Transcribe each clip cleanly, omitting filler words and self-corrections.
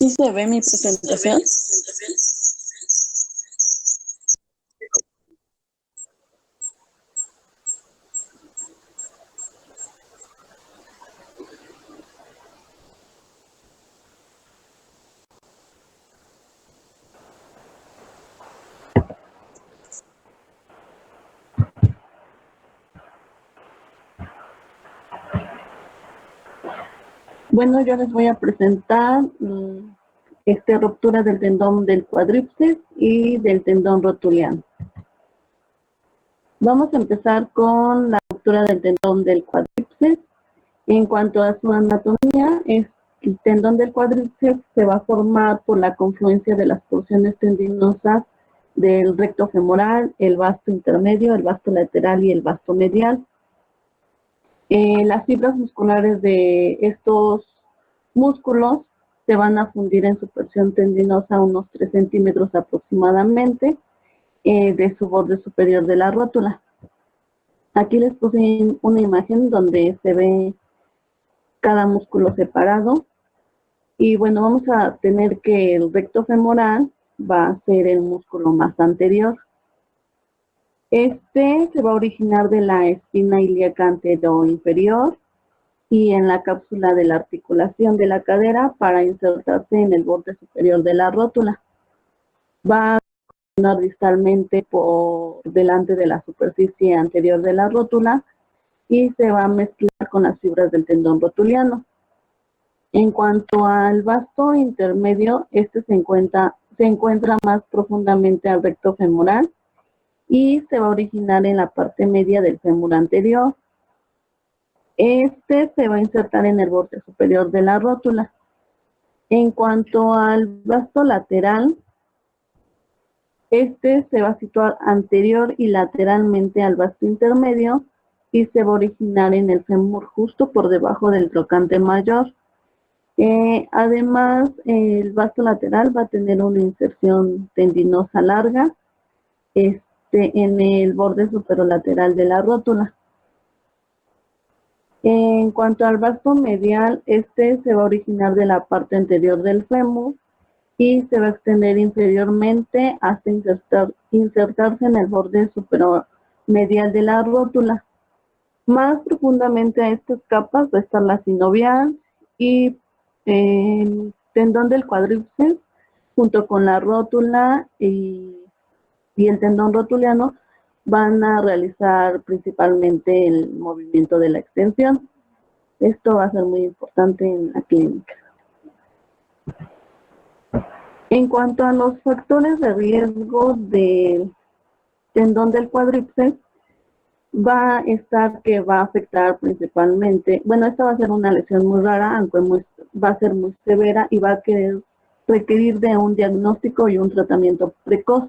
¿Sí se ve mi presentación? Bueno, yo les voy a presentar ruptura del tendón del cuádriceps y del tendón rotuliano. Vamos a empezar con la ruptura del tendón del cuádriceps. En cuanto a su anatomía, el tendón del cuádriceps se va a formar por la confluencia de las porciones tendinosas del recto femoral, el vasto intermedio, el vasto lateral y el vasto medial. Las fibras musculares de estos músculos se van a fundir en su porción tendinosa a unos 3 centímetros aproximadamente de su borde superior de la rótula. Aquí les puse una imagen donde se ve cada músculo separado. Y bueno, vamos a tener que el recto femoral va a ser el músculo más anterior. Se va a originar de la espina ilíaca anteroinferior y en la cápsula de la articulación de la cadera para insertarse en el borde superior de la rótula. Va a continuar distalmente por delante de la superficie anterior de la rótula y se va a mezclar con las fibras del tendón rotuliano. En cuanto al vasto intermedio, se encuentra más profundamente al recto femoral y se va a originar en la parte media del fémur anterior. Se va a insertar en el borde superior de la rótula. En cuanto al vasto lateral, se va a situar anterior y lateralmente al vasto intermedio y se va a originar en el fémur justo por debajo del trocante mayor. Además, el vasto lateral va a tener una inserción tendinosa larga en el borde superolateral de la rótula. En cuanto al vasto medial, se va a originar de la parte anterior del fémur y se va a extender inferiormente hasta insertarse en el borde superomedial de la rótula. Más profundamente a estas capas va a estar la sinovial y el tendón del cuádriceps junto con la rótula y el tendón rotuliano van a realizar principalmente el movimiento de la extensión. Esto va a ser muy importante en la clínica. En cuanto a los factores de riesgo del tendón del cuádriceps, va a estar que va a afectar principalmente, bueno, esta va a ser una lesión muy rara, aunque va a ser muy severa y va a requerir de un diagnóstico y un tratamiento precoz.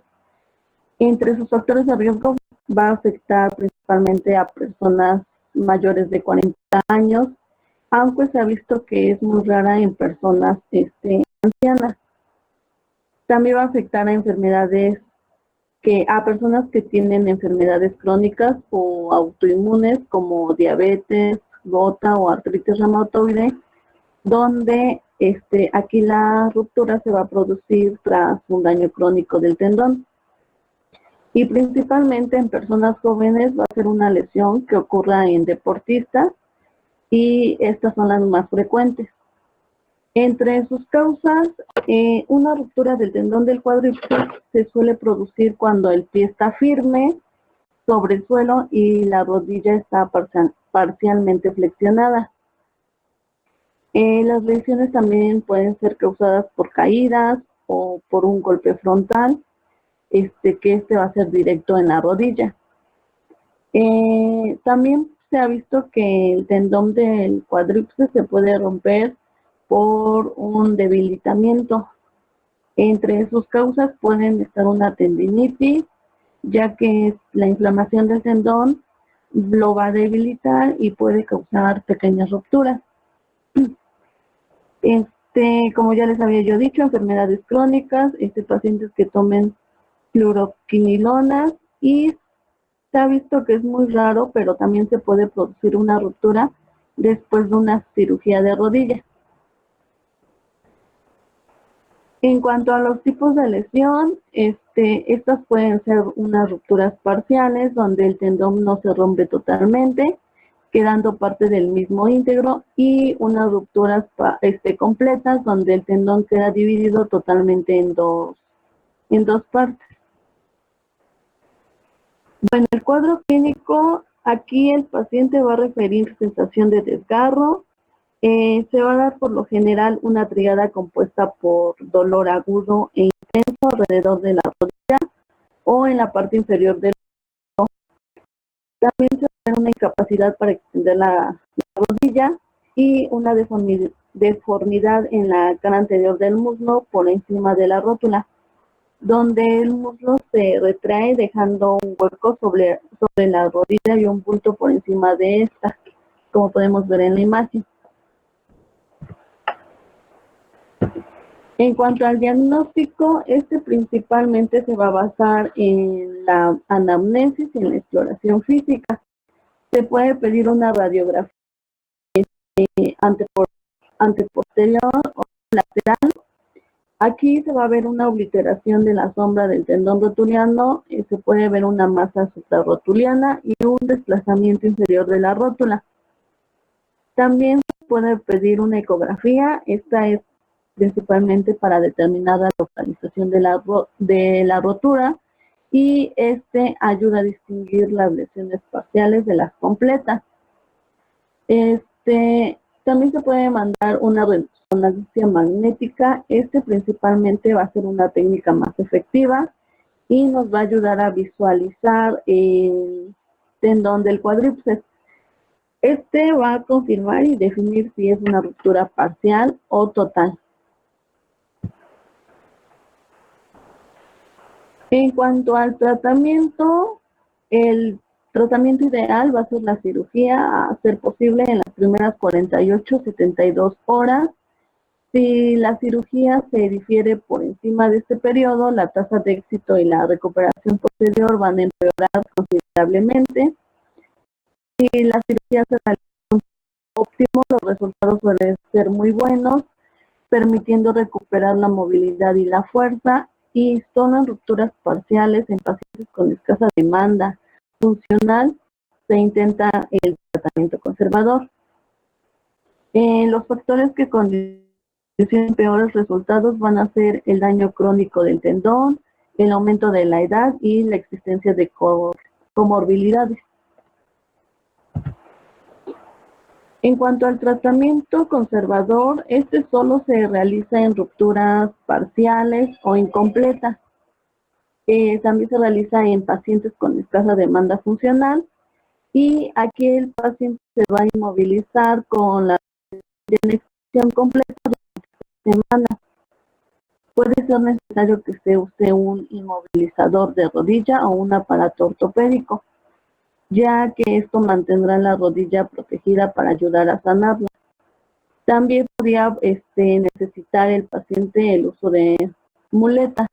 Entre sus factores de riesgo va a afectar principalmente a personas mayores de 40 años, aunque se ha visto que es muy rara en personas ancianas. También va a afectar a personas que tienen enfermedades crónicas o autoinmunes como diabetes, gota o artritis reumatoide, donde aquí la ruptura se va a producir tras un daño crónico del tendón. Y principalmente en personas jóvenes va a ser una lesión que ocurra en deportistas y estas son las más frecuentes. Entre sus causas, una ruptura del tendón del cuádriceps se suele producir cuando el pie está firme sobre el suelo y la rodilla está parcialmente flexionada. Las lesiones también pueden ser causadas por caídas o por un golpe frontal, que va a ser directo en la rodilla. También se ha visto que el tendón del cuádriceps se puede romper por un debilitamiento. Entre sus causas pueden estar una tendinitis, ya que la inflamación del tendón lo va a debilitar y puede causar pequeñas rupturas. Como ya les había yo dicho, enfermedades crónicas, pacientes que tomen fluoroquinolonas y se ha visto que es muy raro, pero también se puede producir una ruptura después de una cirugía de rodilla. En cuanto a los tipos de lesión, estas pueden ser unas rupturas parciales donde el tendón no se rompe totalmente, quedando parte del mismo íntegro, y unas rupturas completas donde el tendón queda dividido totalmente en dos partes. Bueno, el cuadro clínico, aquí el paciente va a referir sensación de desgarro. Se va a dar por lo general una triada compuesta por dolor agudo e intenso alrededor de la rodilla o en la parte inferior del dedo. También se va a dar una incapacidad para extender la rodilla y una deformidad en la cara anterior del muslo por encima de la rótula, donde el muslo se retrae dejando un hueco sobre la rodilla y un bulto por encima de esta, como podemos ver en la imagen. En cuanto al diagnóstico, principalmente se va a basar en la anamnesis y en la exploración física. Se puede pedir una radiografía anteposterior o lateral. Aquí se va a ver una obliteración de la sombra del tendón rotuliano, se puede ver una masa suprarrotuliana y un desplazamiento inferior de la rótula. También se puede pedir una ecografía. Esta es principalmente para determinar la localización de la rotura, y ayuda a distinguir las lesiones parciales de las completas. También se puede mandar una resonancia magnética. Principalmente va a ser una técnica más efectiva y nos va a ayudar a visualizar el tendón del cuádriceps. Va a confirmar y definir si es una ruptura parcial o total. En cuanto al tratamiento, el tratamiento ideal va a ser la cirugía, a ser posible en las primeras 48-72 horas. Si la cirugía se difiere por encima de este periodo, la tasa de éxito y la recuperación posterior van a empeorar considerablemente. Si la cirugía se realiza óptimo, los resultados suelen ser muy buenos, permitiendo recuperar la movilidad y la fuerza, y solo en rupturas parciales en pacientes con escasa demanda funcional se intenta el tratamiento conservador. Los factores que condicionan peores resultados van a ser el daño crónico del tendón, el aumento de la edad y la existencia de comorbilidades. En cuanto al tratamiento conservador, solo se realiza en rupturas parciales o incompletas. También se realiza en pacientes con escasa demanda funcional, y aquí el paciente se va a inmovilizar con la extensión completa de semana. Puede ser necesario que se use un inmovilizador de rodilla o un aparato ortopédico, ya que esto mantendrá la rodilla protegida para ayudar a sanarla. También podría necesitar el paciente el uso de muletas.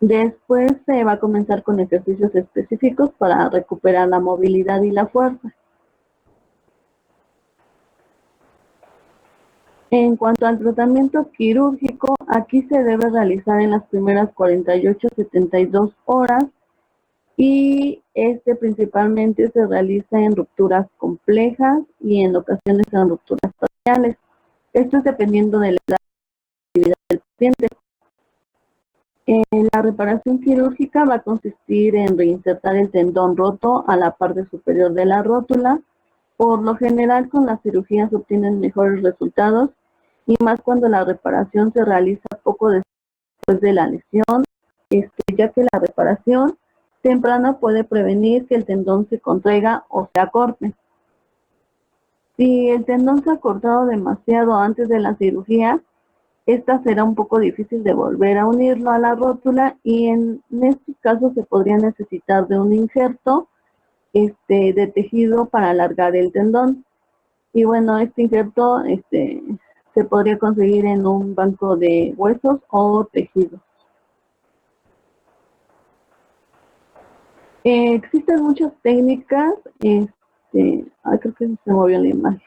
Después se va a comenzar con ejercicios específicos para recuperar la movilidad y la fuerza. En cuanto al tratamiento quirúrgico, aquí se debe realizar en las primeras 48-72 horas, y principalmente se realiza en rupturas complejas y en ocasiones en rupturas parciales. Esto es dependiendo de la edad y actividad del paciente. La reparación quirúrgica va a consistir en reinsertar el tendón roto a la parte superior de la rótula. Por lo general, con las cirugías se obtienen mejores resultados, y más cuando la reparación se realiza poco después de la lesión, ya que la reparación temprana puede prevenir que el tendón se contraiga o se acorte. Si el tendón se ha cortado demasiado antes de la cirugía, esta será un poco difícil de volver a unirlo a la rótula, y en estos casos se podría necesitar de un injerto de tejido para alargar el tendón. Y bueno, este injerto se podría conseguir en un banco de huesos o tejidos. Existen muchas técnicas, creo que se movió la imagen.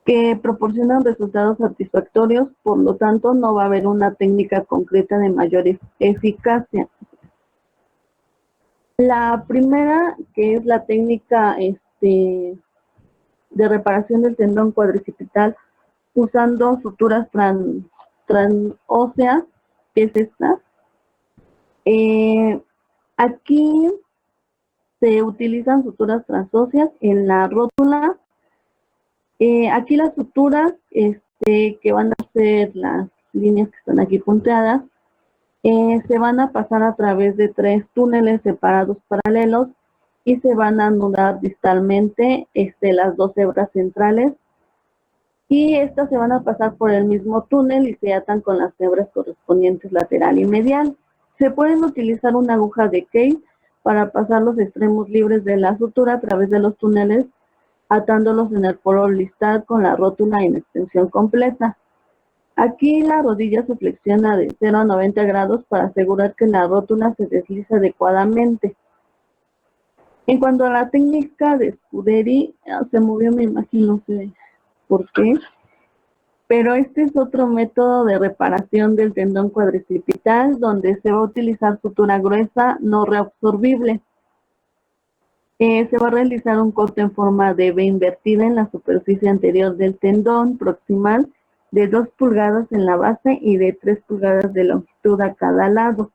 que proporcionan resultados satisfactorios, por lo tanto no va a haber una técnica concreta de mayor eficacia. La primera, que es la técnica de reparación del tendón cuadricipital usando suturas tranóseas, que es esta. Aquí se utilizan suturas transóseas en la rótula. Aquí las suturas que van a ser las líneas que están aquí punteadas, se van a pasar a través de 3 túneles separados paralelos y se van a anular distalmente las 2 hebras centrales, y estas se van a pasar por el mismo túnel y se atan con las hebras correspondientes lateral y medial. Se pueden utilizar una aguja de Kay para pasar los extremos libres de la sutura a través de los túneles, atándolos en el polo listal con la rótula en extensión completa. Aquí la rodilla se flexiona de 0 a 90 grados para asegurar que la rótula se desliza adecuadamente. En cuanto a la técnica de Scuderi, se movió mi imagen, no sé por qué, pero este es otro método de reparación del tendón cuadricipital donde se va a utilizar sutura gruesa no reabsorbible. Se va a realizar un corte en forma de V invertida en la superficie anterior del tendón proximal de 2 pulgadas en la base y de 3 pulgadas de longitud a cada lado.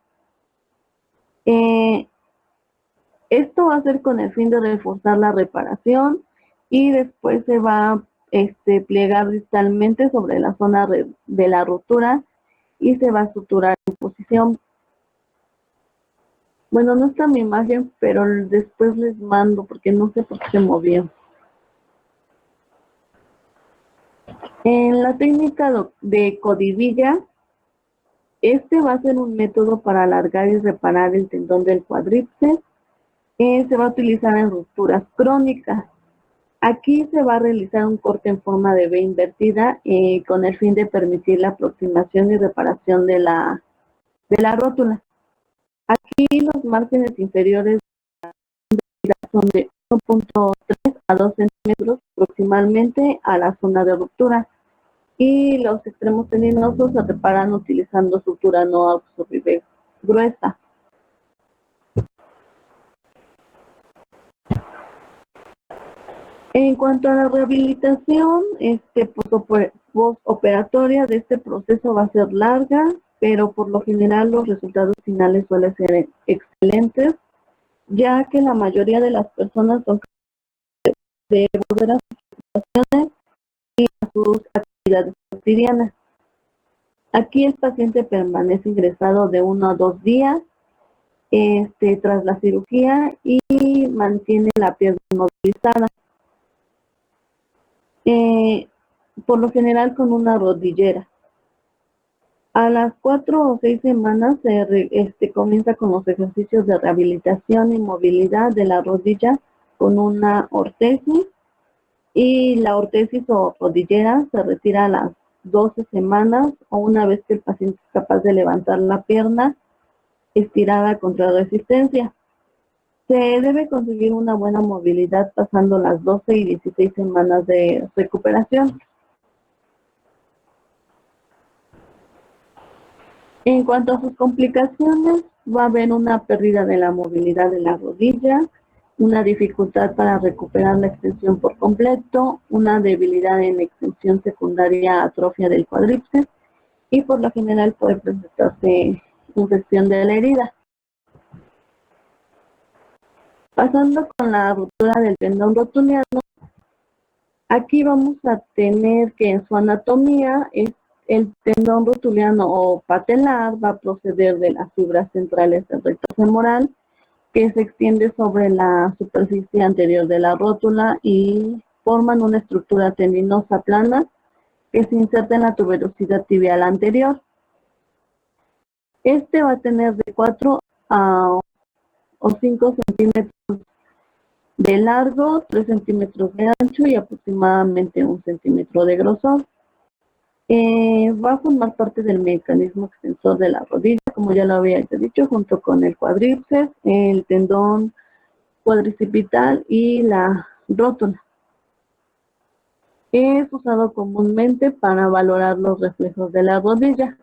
Esto va a ser con el fin de reforzar la reparación, y después se va a plegar distalmente sobre la zona de la rotura y se va a suturar en posición. Bueno, no está mi imagen, pero después les mando porque no sé por qué se movió. En la técnica de Codivilla, va a ser un método para alargar y reparar el tendón del cuádriceps. Se va a utilizar en rupturas crónicas. Aquí se va a realizar un corte en forma de V invertida con el fin de permitir la aproximación y reparación de la rótula. Aquí los márgenes inferiores son de 1.3 a 2 centímetros aproximadamente a la zona de ruptura, y los extremos tendinosos se reparan utilizando sutura no absorbible gruesa. En cuanto a la rehabilitación postoperatoria de este proceso va a ser larga, pero por lo general los resultados finales suelen ser excelentes, ya que la mayoría de las personas son capaces de volver a sus situaciones y a sus actividades cotidianas. Aquí el paciente permanece ingresado de 1 a 2 días tras la cirugía y mantiene la pierna inmovilizada. Por lo general con una rodillera. A las 4 o 6 semanas se comienza con los ejercicios de rehabilitación y movilidad de la rodilla con una ortesis, y la ortesis o rodillera se retira a las 12 semanas o una vez que el paciente es capaz de levantar la pierna estirada contra resistencia. Se debe conseguir una buena movilidad pasando las 12 y 16 semanas de recuperación. En cuanto a sus complicaciones, va a haber una pérdida de la movilidad de la rodilla, una dificultad para recuperar la extensión por completo, una debilidad en la extensión secundaria, atrofia del cuádriceps, y por lo general puede presentarse infección de la herida. Pasando con la ruptura del tendón rotuliano, aquí vamos a tener que en su anatomía el tendón rotuliano o patelar va a proceder de las fibras centrales del recto femoral, que se extiende sobre la superficie anterior de la rótula y forman una estructura tendinosa plana que se inserta en la tuberosidad tibial anterior. Va a tener de 4 o 5 centímetros de largo, 3 centímetros de ancho y aproximadamente 1 centímetro de grosor. Va a formar parte del mecanismo extensor de la rodilla, como ya lo había dicho, junto con el cuádriceps, el tendón cuadricipital y la rótula. Es usado comúnmente para valorar los reflejos de la rodilla.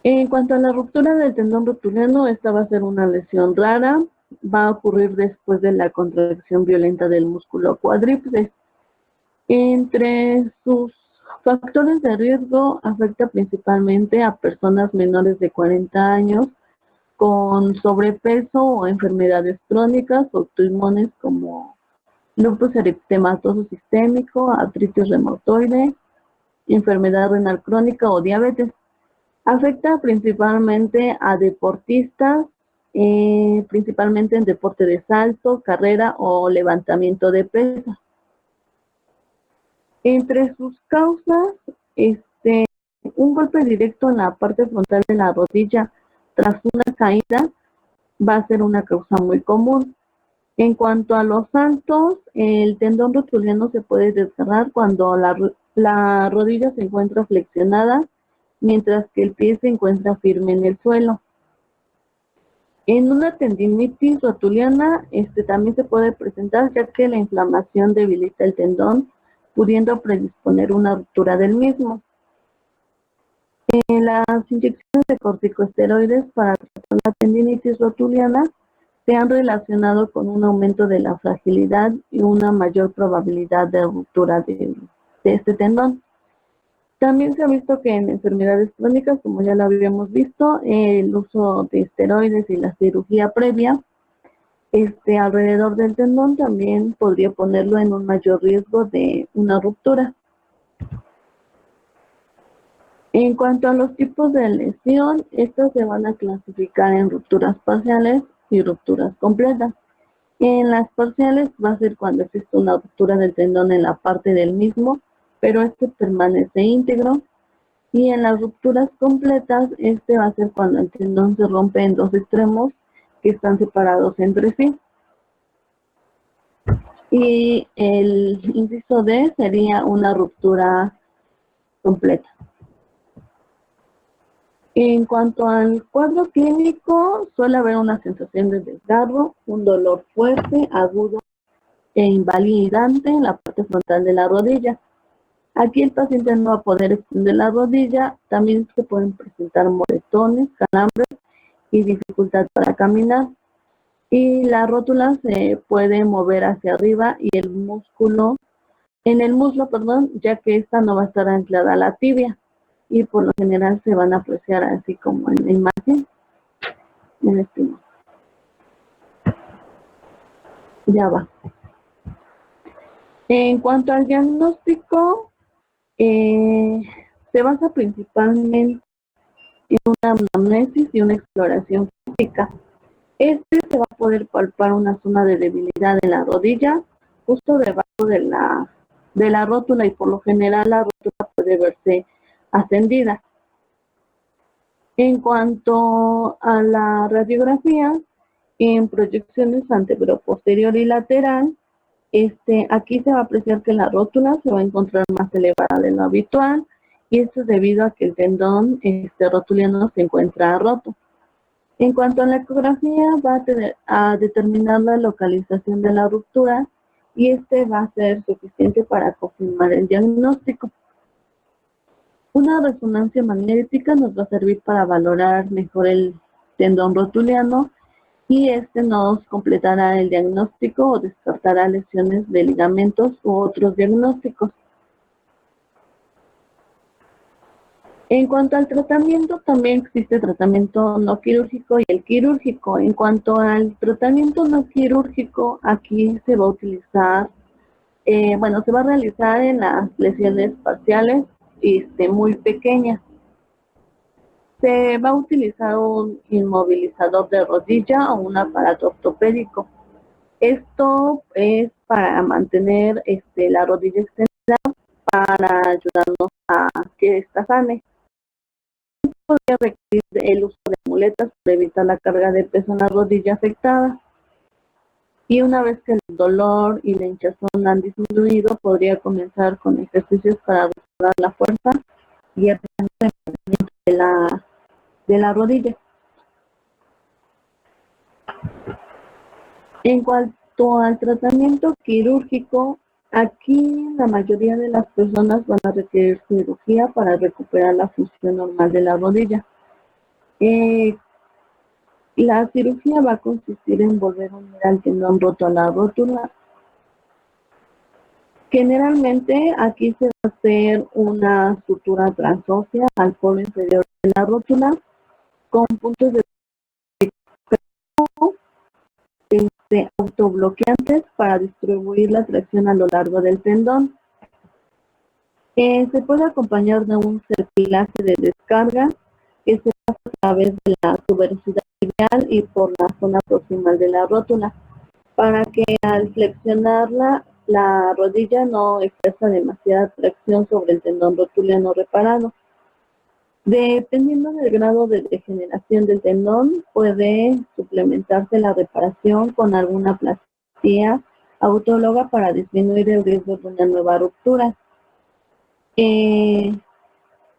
En cuanto a la ruptura del tendón rotuliano, esta va a ser una lesión rara, va a ocurrir después de la contracción violenta del músculo cuádriceps. Entre sus factores de riesgo, afecta principalmente a personas menores de 40 años con sobrepeso o enfermedades crónicas o autoinmunes como lupus eritematoso sistémico, artritis reumatoide, enfermedad renal crónica o diabetes. Afecta principalmente a deportistas, principalmente en deporte de salto, carrera o levantamiento de pesas. Entre sus causas, un golpe directo en la parte frontal de la rodilla tras una caída va a ser una causa muy común. En cuanto a los saltos, el tendón rotuliano se puede desgarrar cuando la rodilla se encuentra flexionada, mientras que el pie se encuentra firme en el suelo. En una tendinitis rotuliana, también se puede presentar, ya que la inflamación debilita el tendón, pudiendo predisponer una ruptura del mismo. Las inyecciones de corticosteroides para tratar la tendinitis rotuliana se han relacionado con un aumento de la fragilidad y una mayor probabilidad de ruptura de este tendón. También se ha visto que en enfermedades crónicas, como ya lo habíamos visto, el uso de esteroides y la cirugía previa alrededor del tendón también podría ponerlo en un mayor riesgo de una ruptura. En cuanto a los tipos de lesión, estos se van a clasificar en rupturas parciales y rupturas completas. En las parciales va a ser cuando existe una ruptura del tendón en la parte del mismo, pero permanece íntegro. Y en las rupturas completas, va a ser cuando el tendón se rompe en dos extremos que están separados entre sí. Y el inciso D sería una ruptura completa. En cuanto al cuadro clínico, suele haber una sensación de desgarro, un dolor fuerte, agudo e invalidante en la parte frontal de la rodilla. Aquí el paciente no va a poder extender la rodilla, también se pueden presentar moretones, calambres y dificultad para caminar. Y la rótula se puede mover hacia arriba y el muslo, ya que esta no va a estar anclada a la tibia. Y por lo general se van a apreciar así como en la imagen. Ya va. En cuanto al diagnóstico, se basa principalmente en una anamnesis y una exploración física. Se va a poder palpar una zona de debilidad en la rodilla, justo debajo de la rótula, y por lo general la rótula puede verse ascendida. En cuanto a la radiografía, en proyecciones antero, posterior y lateral, aquí se va a apreciar que la rótula se va a encontrar más elevada de lo habitual, y esto es debido a que el tendón rotuliano se encuentra roto. En cuanto a la ecografía, va a determinar la localización de la ruptura, y va a ser suficiente para confirmar el diagnóstico. Una resonancia magnética nos va a servir para valorar mejor el tendón rotuliano, y nos completará el diagnóstico o descartará lesiones de ligamentos u otros diagnósticos. En cuanto al tratamiento, también existe tratamiento no quirúrgico y el quirúrgico. En cuanto al tratamiento no quirúrgico, aquí se va a utilizar, se va a realizar en las lesiones parciales muy pequeñas. Se va a utilizar un inmovilizador de rodilla o un aparato ortopédico. Esto es para mantener la rodilla extendida, para ayudarnos a que esta sane. Podría requerir el uso de muletas para evitar la carga de peso en la rodilla afectada. Y una vez que el dolor y la hinchazón han disminuido, podría comenzar con ejercicios para restaurar la fuerza y el rendimiento de la rodilla. cuanto al tratamiento quirúrgico, aquí la mayoría de las personas van a requerir cirugía para recuperar la función normal de la rodilla. La cirugía va a consistir en volver a unir al tendón roto a la rótula. Generalmente aquí se va a hacer una sutura transósea al polo inferior de la rótula con puntos de autobloqueantes para distribuir la tracción a lo largo del tendón. Se puede acompañar de un cerclaje de descarga que se pasa a través de la tuberosidad tibial y por la zona proximal de la rótula, para que al flexionarla la rodilla no ejerza demasiada tracción sobre el tendón rotuliano reparado. Dependiendo del grado de degeneración del tendón, puede suplementarse la reparación con alguna plastía autóloga para disminuir el riesgo de una nueva ruptura.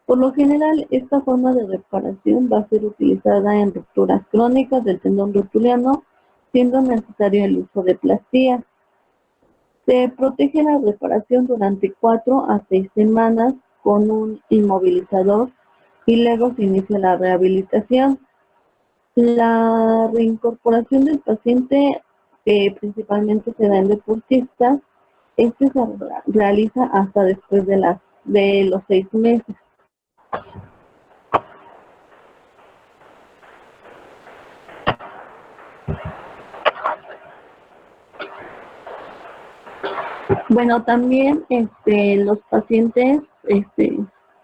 Por lo general, esta forma de reparación va a ser utilizada en rupturas crónicas del tendón rotuliano, siendo necesario el uso de plastía. Se protege la reparación durante 4 a 6 semanas con un inmovilizador y luego se inicia la rehabilitación. La reincorporación del paciente, que principalmente se da en deportistas, se realiza hasta después de los 6 meses. Bueno, también los pacientes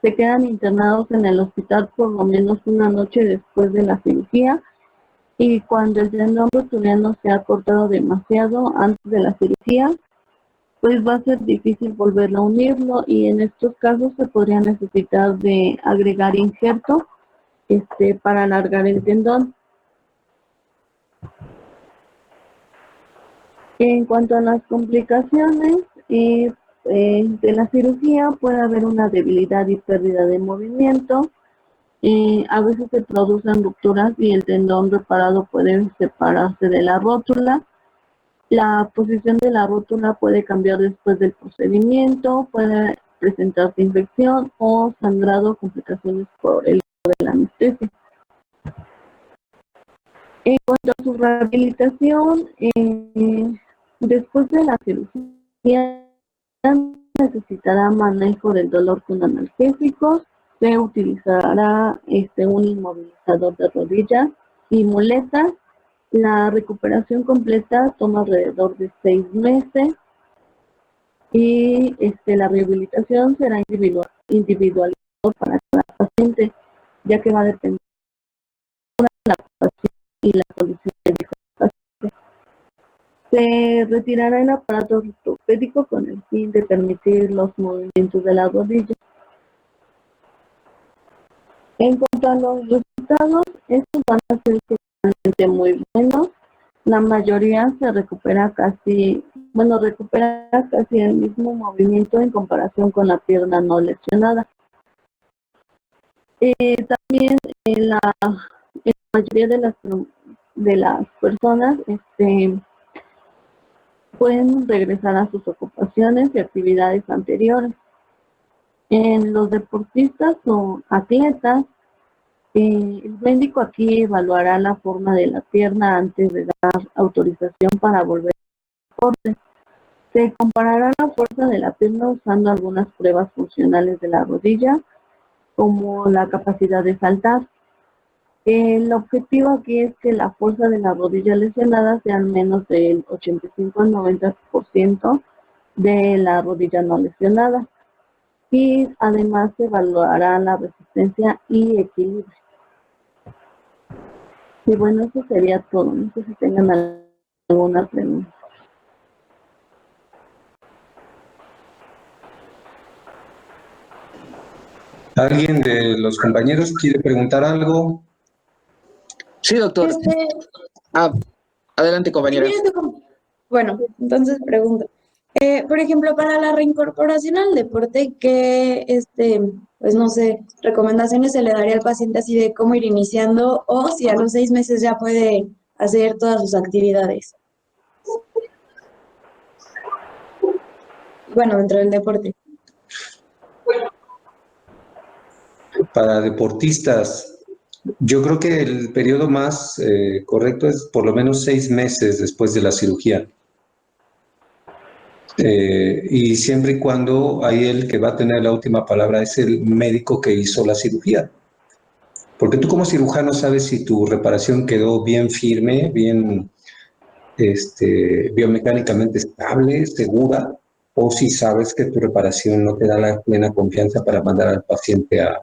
se quedan internados en el hospital por lo menos una noche después de la cirugía, y cuando el tendón rotuliano se ha cortado demasiado antes de la cirugía, pues va a ser difícil volverlo a unirlo, y en estos casos se podría necesitar de agregar injerto para alargar el tendón. En cuanto a las complicaciones de la cirugía, puede haber una debilidad y pérdida de movimiento. A veces se producen rupturas y el tendón reparado puede separarse de la rótula. La posición de la rótula puede cambiar después del procedimiento, puede presentarse infección o sangrado, complicaciones por el uso de la anestesia. En cuanto a su rehabilitación, después de la cirugía necesitará manejo del dolor con analgésicos, se utilizará un inmovilizador de rodilla y muletas. La recuperación completa toma alrededor de 6 meses y la rehabilitación será individualizada para cada paciente, ya que va a depender de la ocupación y la condición del paciente. Se retirará el aparato ortopédico con el fin de permitir los movimientos de la rodilla. En cuanto a los resultados, estos van a ser realmente muy buenos. La mayoría se recupera casi el mismo movimiento en comparación con la pierna no lesionada. También la mayoría de las personas pueden regresar a sus ocupaciones y actividades anteriores. En los deportistas o atletas, el médico aquí evaluará la forma de la pierna antes de dar autorización para volver al deporte. Se comparará la fuerza de la pierna usando algunas pruebas funcionales de la rodilla, como la capacidad de saltar. El objetivo aquí es que la fuerza de la rodilla lesionada sea al menos del 85 al 90% de la rodilla no lesionada. Y además se evaluará la resistencia y equilibrio. Y bueno, eso sería todo. No sé si tengan alguna pregunta. ¿Alguien de los compañeros quiere preguntar algo? Sí, doctor. Adelante, compañera. Bueno, entonces pregunto. Por ejemplo, para la reincorporación al deporte, ¿qué, pues no sé, recomendaciones se le daría al paciente así de cómo ir iniciando, o si a los 6 meses ya puede hacer todas sus actividades? bueno, dentro del deporte. Para deportistas, yo creo que el periodo más correcto es por lo menos 6 meses después de la cirugía. Y siempre y cuando ahí el que va a tener la última palabra es el médico que hizo la cirugía. Porque tú como cirujano sabes si tu reparación quedó bien firme, bien biomecánicamente estable, segura, o si sabes que tu reparación no te da la plena confianza para mandar al paciente a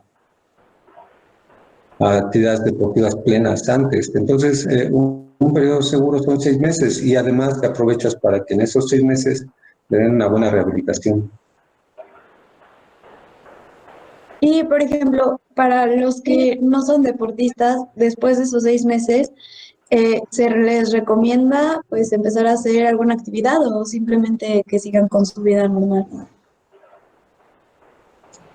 actividades deportivas plenas antes. Entonces, un periodo seguro son 6 meses y además te aprovechas para que en esos 6 meses le den una buena rehabilitación. Y, por ejemplo, para los que no son deportistas, después de esos 6 meses, ¿se les recomienda pues empezar a hacer alguna actividad o simplemente que sigan con su vida normal?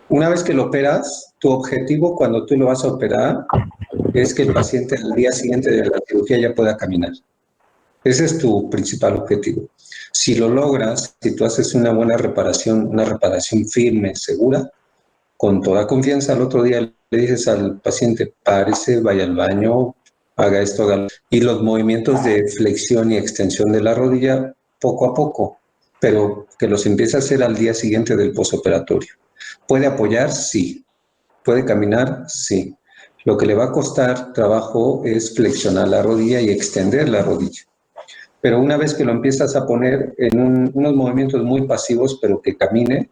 Una vez que lo operas, tu objetivo cuando tú lo vas a operar es que el paciente al día siguiente de la cirugía ya pueda caminar. Ese es tu principal objetivo. Si lo logras, si tú haces una buena reparación, una reparación firme, segura, con toda confianza, al otro día le dices al paciente, párese, vaya al baño, haga esto, haga lo. Y los movimientos de flexión y extensión de la rodilla, poco a poco, pero que los empiece a hacer al día siguiente del posoperatorio. ¿Puede apoyar? Sí. ¿Puede caminar? Sí. Lo que le va a costar trabajo es flexionar la rodilla y extender la rodilla. Pero una vez que lo empiezas a poner en unos movimientos muy pasivos, pero que camine,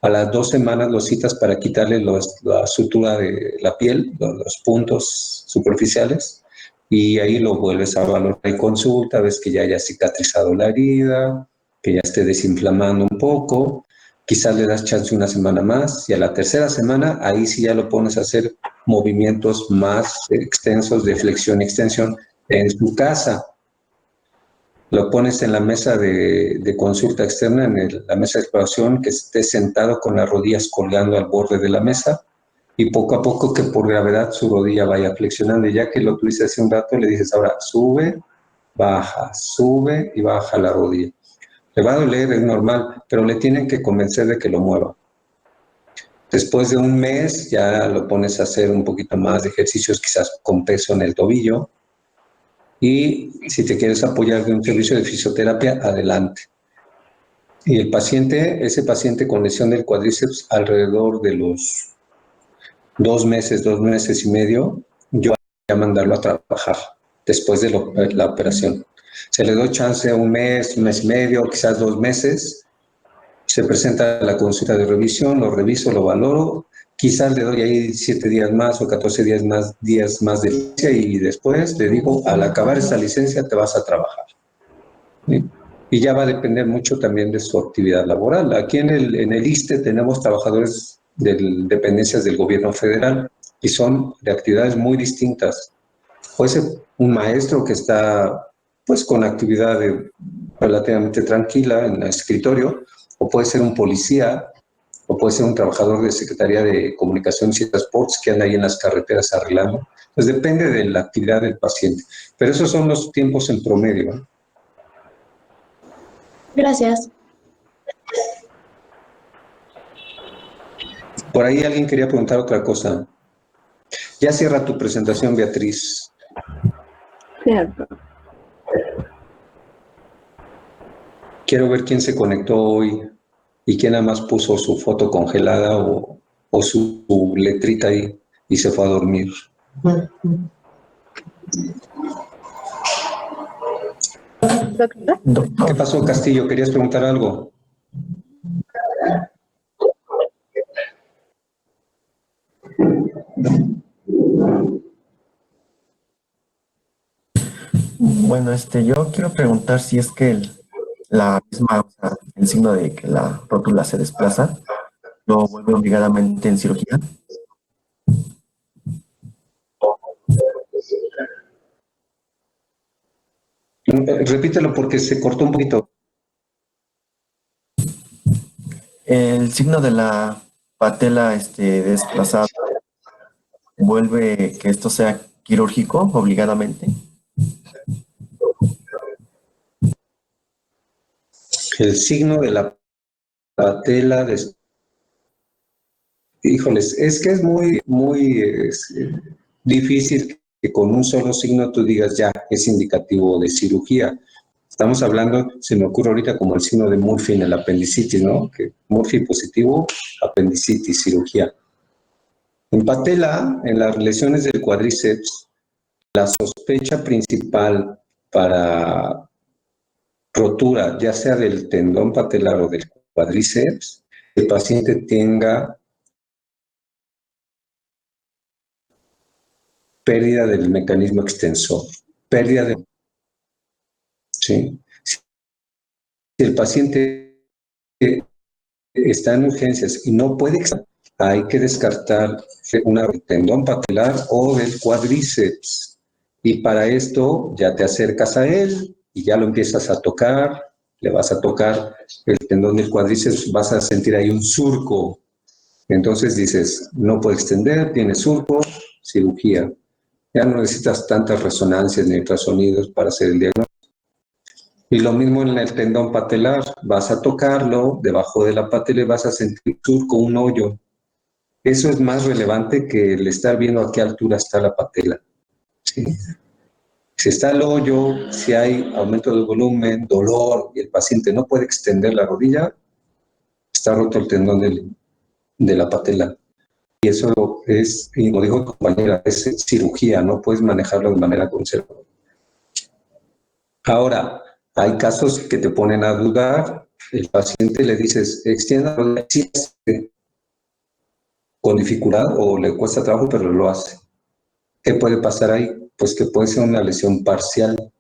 a las 2 semanas lo citas para quitarle la sutura de la piel, los puntos superficiales, y ahí lo vuelves a valorar y consulta, ves que ya haya cicatrizado la herida, que ya esté desinflamando un poco, quizás le das chance una semana más, y a la tercera semana, ahí sí ya lo pones a hacer movimientos más extensos de flexión y extensión en su casa. Lo pones en la mesa de consulta externa, en la mesa de exploración, que esté sentado con las rodillas colgando al borde de la mesa y poco a poco que por gravedad su rodilla vaya flexionando. Y ya que lo tuviste hace un rato, le dices ahora sube y baja la rodilla. Le va a doler, es normal, pero le tienen que convencer de que lo mueva. Después de un mes ya lo pones a hacer un poquito más de ejercicios, quizás con peso en el tobillo. Y si te quieres apoyar de un servicio de fisioterapia, adelante. Y ese paciente con lesión del cuádriceps, alrededor de los 2 meses y medio, yo voy a mandarlo a trabajar después de la operación. Se le doy chance a un mes y medio, quizás 2 meses. Se presenta la consulta de revisión, lo reviso, lo valoro. Quizás le doy ahí 7 días más o 14 días más de licencia y después le digo, al acabar esta licencia te vas a trabajar. ¿Sí? Y ya va a depender mucho también de su actividad laboral. Aquí en el ISSSTE tenemos trabajadores de dependencias del gobierno federal y son de actividades muy distintas. Puede ser un maestro que está pues con actividad relativamente tranquila en el escritorio, o puede ser un policía, o puede ser un trabajador de Secretaría de Comunicaciones y Transportes que anda ahí en las carreteras arreglando. Pues depende de la actividad del paciente. Pero esos son los tiempos en promedio, ¿eh? Gracias. Por ahí alguien quería preguntar otra cosa. Ya cierra tu presentación, Beatriz. Cierto. Quiero ver quién se conectó hoy y quién nada más puso su foto congelada o su letrita ahí y se fue a dormir. Doctor, ¿Qué pasó, Castillo? ¿Querías preguntar algo? bueno, yo quiero preguntar si es que la misma, o sea, el signo de que la rótula se desplaza, lo vuelve obligadamente en cirugía. Repítelo porque se cortó un poquito. El signo de la patela desplazada, ¿vuelve que esto sea quirúrgico obligadamente? El signo de la patela, híjoles, es que es muy difícil que con un solo signo tú digas ya, es indicativo de cirugía. Estamos hablando, se me ocurre ahorita como el signo de Murphy en el apendicitis, ¿no? Que Murphy positivo, apendicitis, cirugía. En patela, en las lesiones del cuádriceps, la sospecha principal para rotura, ya sea del tendón patelar o del cuádriceps, el paciente tenga pérdida del mecanismo extensor, pérdida de... ¿sí? Si el paciente está en urgencias y no puede, hay que descartar un tendón patelar o del cuádriceps. Y para esto ya te acercas a él y ya lo empiezas a tocar, le vas a tocar el tendón del cuádriceps, vas a sentir ahí un surco. Entonces dices, no puede extender, tiene surco, cirugía. Ya no necesitas tantas resonancias ni ultrasonidos para hacer el diagnóstico. Y lo mismo en el tendón patelar, vas a tocarlo, debajo de la patela y vas a sentir un surco, un hoyo. Eso es más relevante que el estar viendo a qué altura está la patela. ¿Sí? Si está el hoyo, si hay aumento del volumen, dolor y el paciente no puede extender la rodilla, está roto el tendón de la patela. Y eso es, y como dijo tu compañera, es cirugía, no puedes manejarlo de manera conservadora. Ahora, hay casos que te ponen a dudar, el paciente le dices, extienda la rodilla con dificultad o le cuesta trabajo, pero lo hace. ¿Qué puede pasar ahí? Pues que puede ser una lesión parcial.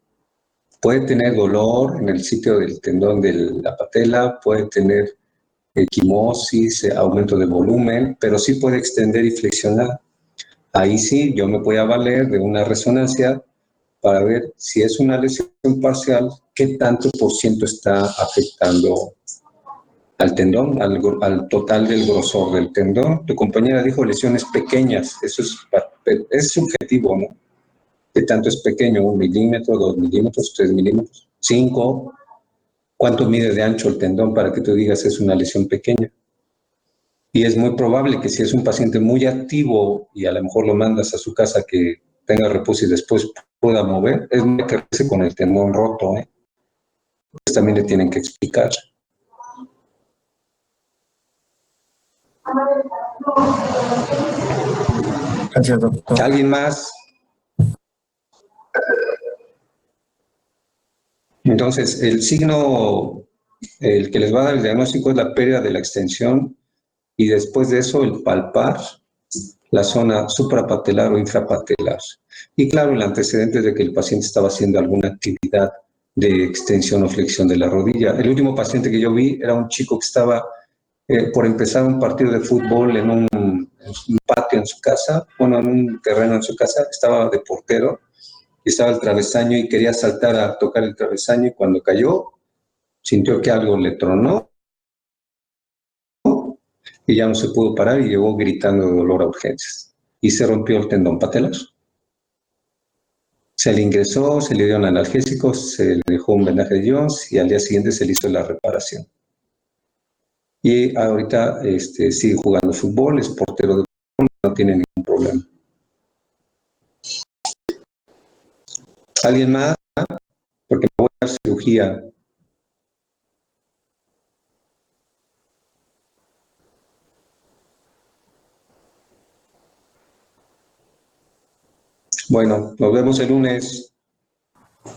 Puede tener dolor en el sitio del tendón de la patela, puede tener equimosis, aumento de volumen, pero sí puede extender y flexionar. Ahí sí, yo me voy a valer de una resonancia para ver si es una lesión parcial, qué tanto por ciento está afectando al tendón, al total del grosor del tendón. Tu compañera dijo lesiones pequeñas, eso es subjetivo, ¿no? ¿Qué tanto es pequeño? ¿1 milímetro, 2 milímetros, 3 milímetros, 5? ¿Cuánto mide de ancho el tendón para que tú digas es una lesión pequeña? Y es muy probable que si es un paciente muy activo y a lo mejor lo mandas a su casa que tenga reposo y después pueda mover, es muy que regrese con el tendón roto, ¿eh? Pues también le tienen que explicar. Gracias, doctor. ¿Alguien más? Entonces, el signo, el que les va a dar el diagnóstico es la pérdida de la extensión y después de eso el palpar la zona suprapatelar o infrapatelar. Y claro, el antecedente de que el paciente estaba haciendo alguna actividad de extensión o flexión de la rodilla. El último paciente que yo vi era un chico que estaba por empezar un partido de fútbol en un patio en su casa, bueno, en un terreno en su casa, estaba de portero y estaba el travesaño y quería saltar a tocar el travesaño y cuando cayó sintió que algo le tronó y ya no se pudo parar y llegó gritando de dolor a urgencias y se rompió el tendón patelar. Se le ingresó, se le dio un analgésico, se le dejó un vendaje de Jones y al día siguiente se le hizo la reparación. Y ahorita sigue jugando fútbol, es portero de fútbol, no tiene ningún problema. ¿Alguien más? Porque me voy a dar cirugía. Bueno, nos vemos el lunes.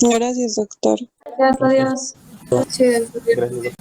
Gracias, doctor. Gracias a Dios. Gracias, doctor.